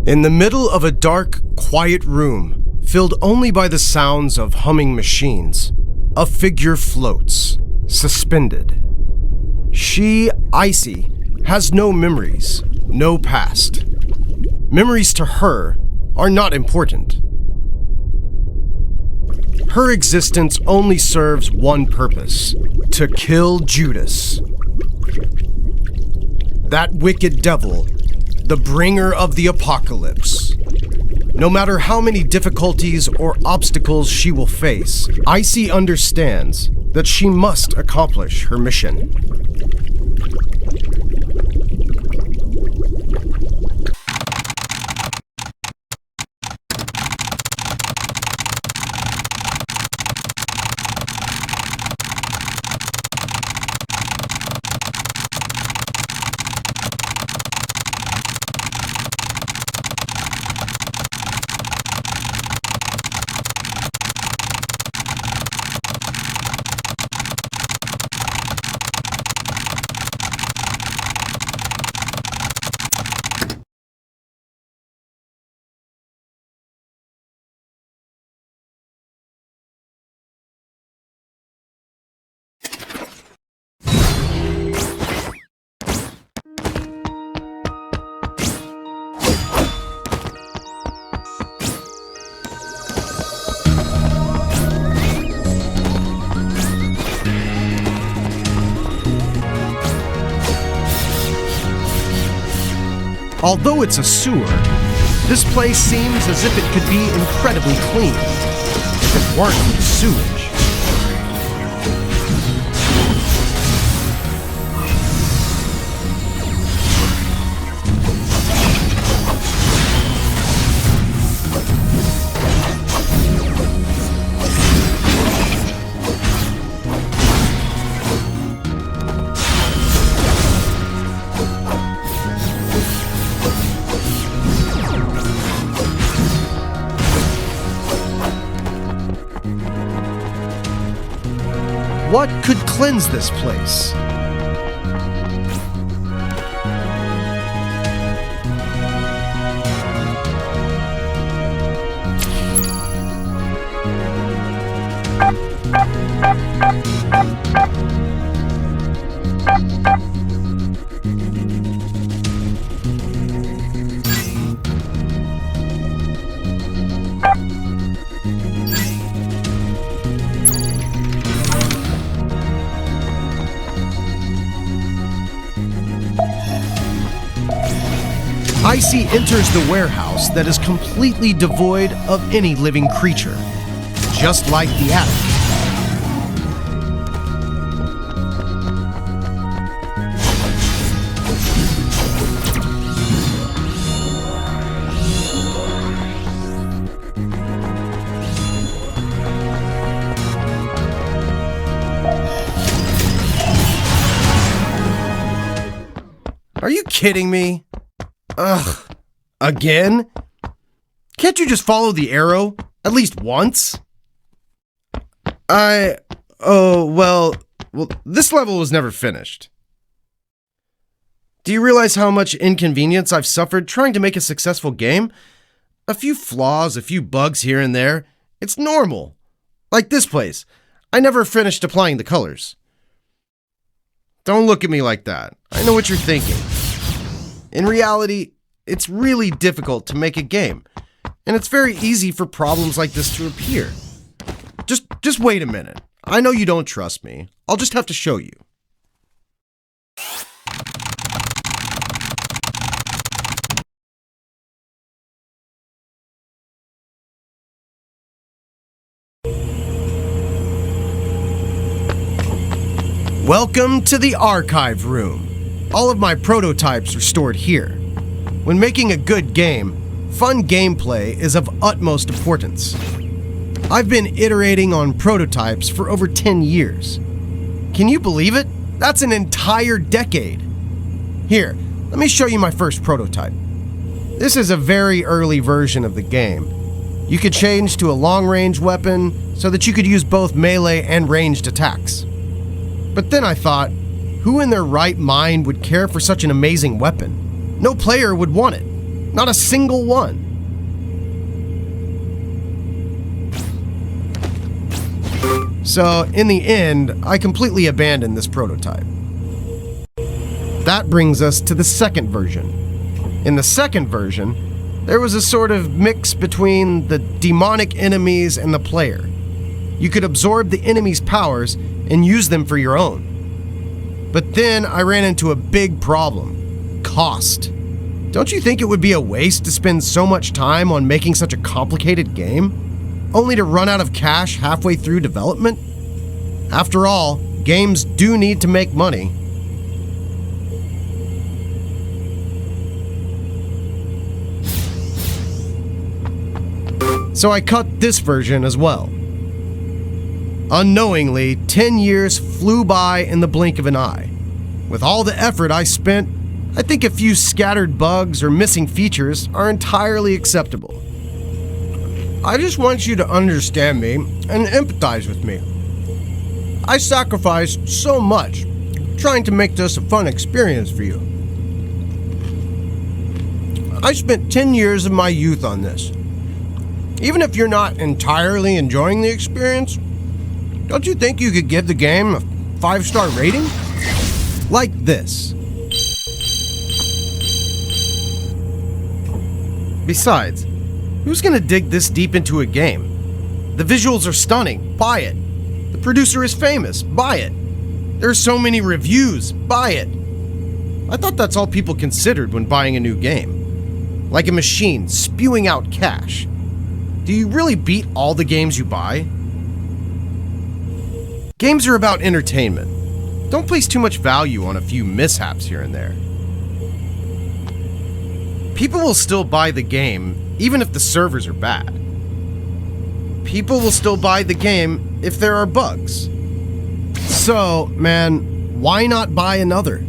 In the middle of a dark, quiet room, filled only by the sounds of humming machines, a figure floats, suspended. She, ICEY, has no memories, no past. Memories to her are not important. Her existence only serves one purpose: to kill Judas. That wicked devil, the bringer of the apocalypse. No matter how many difficulties or obstacles she will face, ICEY understands that she must accomplish her mission. Although it's a sewer, this place seems as if it could be incredibly clean, if it weren't for the sewage. What could cleanse this place? ICEY enters the warehouse that is completely devoid of any living creature, just like the attic. Are you kidding me? Ugh. Again? Can't you just follow the arrow? At least once? Well, this level was never finished. Do you realize how much inconvenience I've suffered trying to make a successful game? A few flaws, a few bugs here and there. It's normal. Like this place. I never finished applying the colors. Don't look at me like that. I know what you're thinking. In reality, it's really difficult to make a game, and it's very easy for problems like this to appear. Just wait a minute. I know you don't trust me. I'll just have to show you. Welcome to the archive room. All of my prototypes are stored here. When making a good game, fun gameplay is of utmost importance. I've been iterating on prototypes for over 10 years. Can you believe it? That's an entire decade. Here, let me show you my first prototype. This is a very early version of the game. You could change to a long-range weapon so that you could use both melee and ranged attacks. But then I thought, who in their right mind would care for such an amazing weapon? No player would want it. Not a single one. So, in the end, I completely abandoned this prototype. That brings us to the second version. In the second version, there was a sort of mix between the demonic enemies and the player. You could absorb the enemy's powers and use them for your own. But then I ran into a big problem: cost. Don't you think it would be a waste to spend so much time on making such a complicated game, only to run out of cash halfway through development? After all, games do need to make money. So I cut this version as well. Unknowingly, 10 years flew by in the blink of an eye. With all the effort I spent, I think a few scattered bugs or missing features are entirely acceptable. I just want you to understand me and empathize with me. I sacrificed so much trying to make this a fun experience for you. I spent 10 years of my youth on this. Even if you're not entirely enjoying the experience, don't you think you could give the game a 5-star rating? Like this. Besides, who's gonna dig this deep into a game? The visuals are stunning, buy it. The producer is famous, buy it. There are so many reviews, buy it. I thought that's all people considered when buying a new game. Like a machine spewing out cash. Do you really beat all the games you buy? Games are about entertainment. Don't place too much value on a few mishaps here and there. People will still buy the game even if the servers are bad. People will still buy the game if there are bugs. So, man, why not buy another?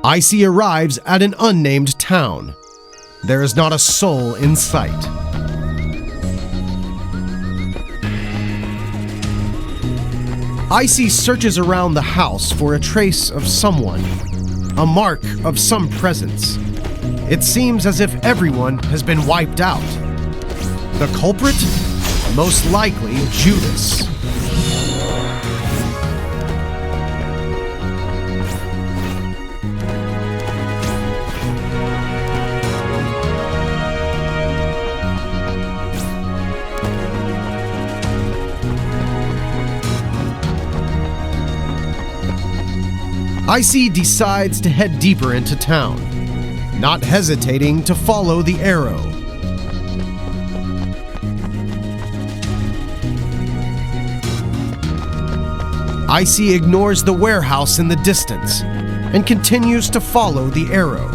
ICEY arrives at an unnamed town. There is not a soul in sight. ICEY searches around the house for a trace of someone, a mark of some presence. It seems as if everyone has been wiped out. The culprit? Most likely Judas. ICEY decides to head deeper into town, not hesitating to follow the arrow. ICEY ignores the warehouse in the distance and continues to follow the arrow.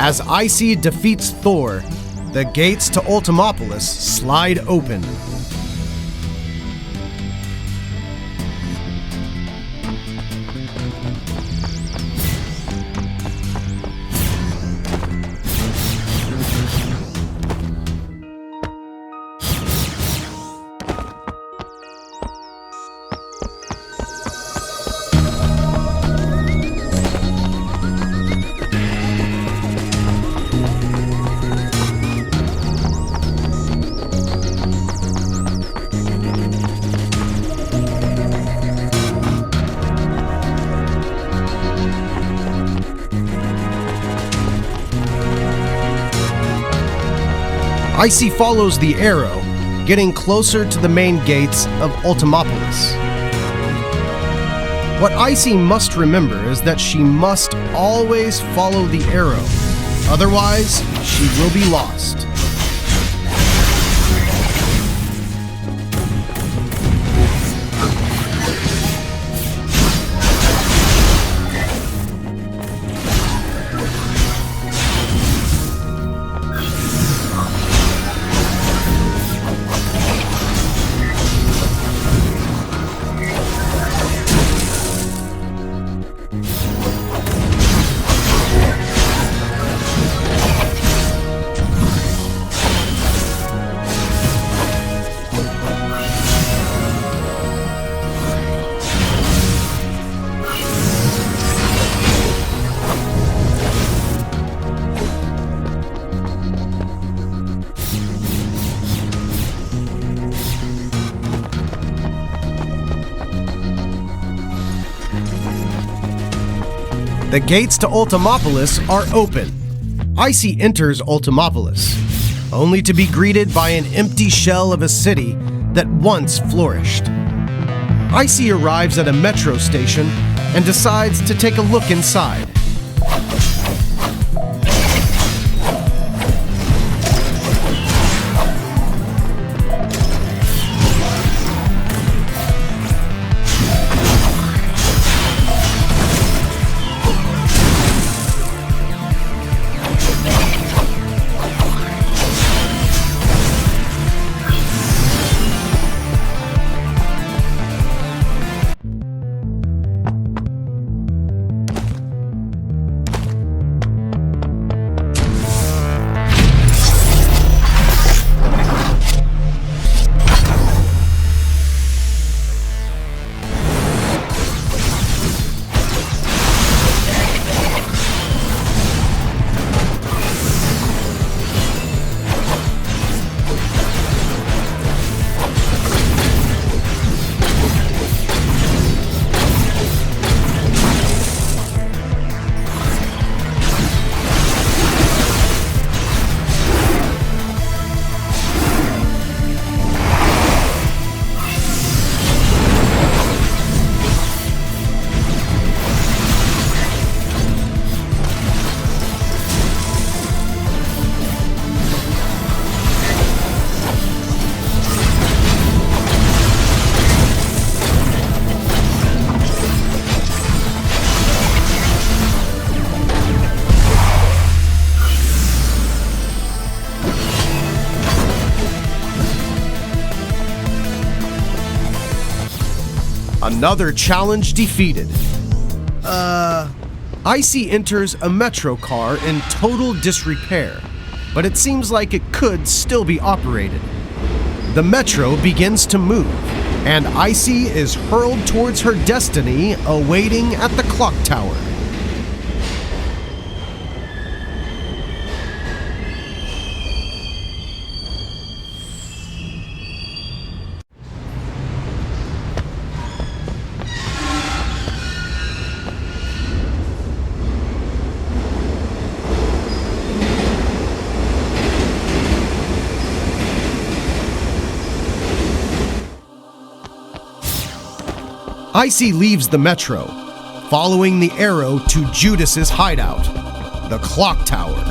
As ICEY defeats Thor, the gates to Ultimopolis slide open. ICEY follows the arrow, getting closer to the main gates of Ultimopolis. What ICEY must remember is that she must always follow the arrow, otherwise she will be lost. The gates to Ultimopolis are open. ICEY enters Ultimopolis, only to be greeted by an empty shell of a city that once flourished. ICEY arrives at a metro station and decides to take a look inside. Another challenge defeated. ICEY enters a metro car in total disrepair, but it seems like it could still be operated. The metro begins to move, and ICEY is hurled towards her destiny, awaiting at the clock tower. ICEY leaves the metro, following the arrow to Judas's hideout, the clock tower.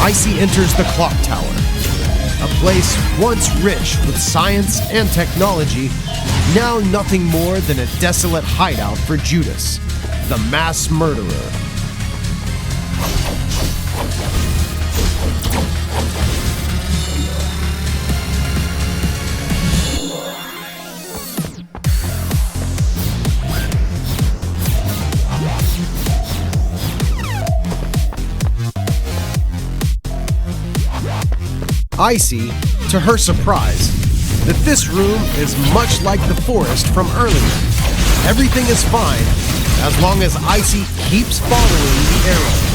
ICEY enters the Clock Tower, a place once rich with science and technology, now nothing more than a desolate hideout for Judas, the mass murderer. ICEY, to her surprise, that this room is much like the forest from earlier. Everything is fine as long as ICEY keeps following the arrow.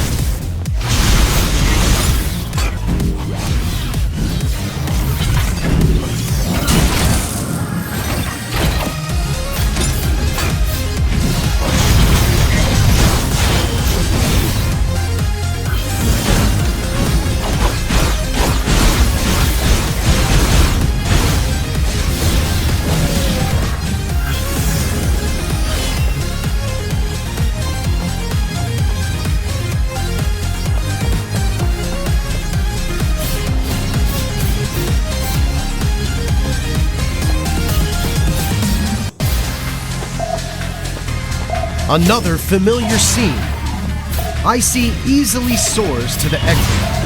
Another familiar scene. ICEY easily soars to the exit.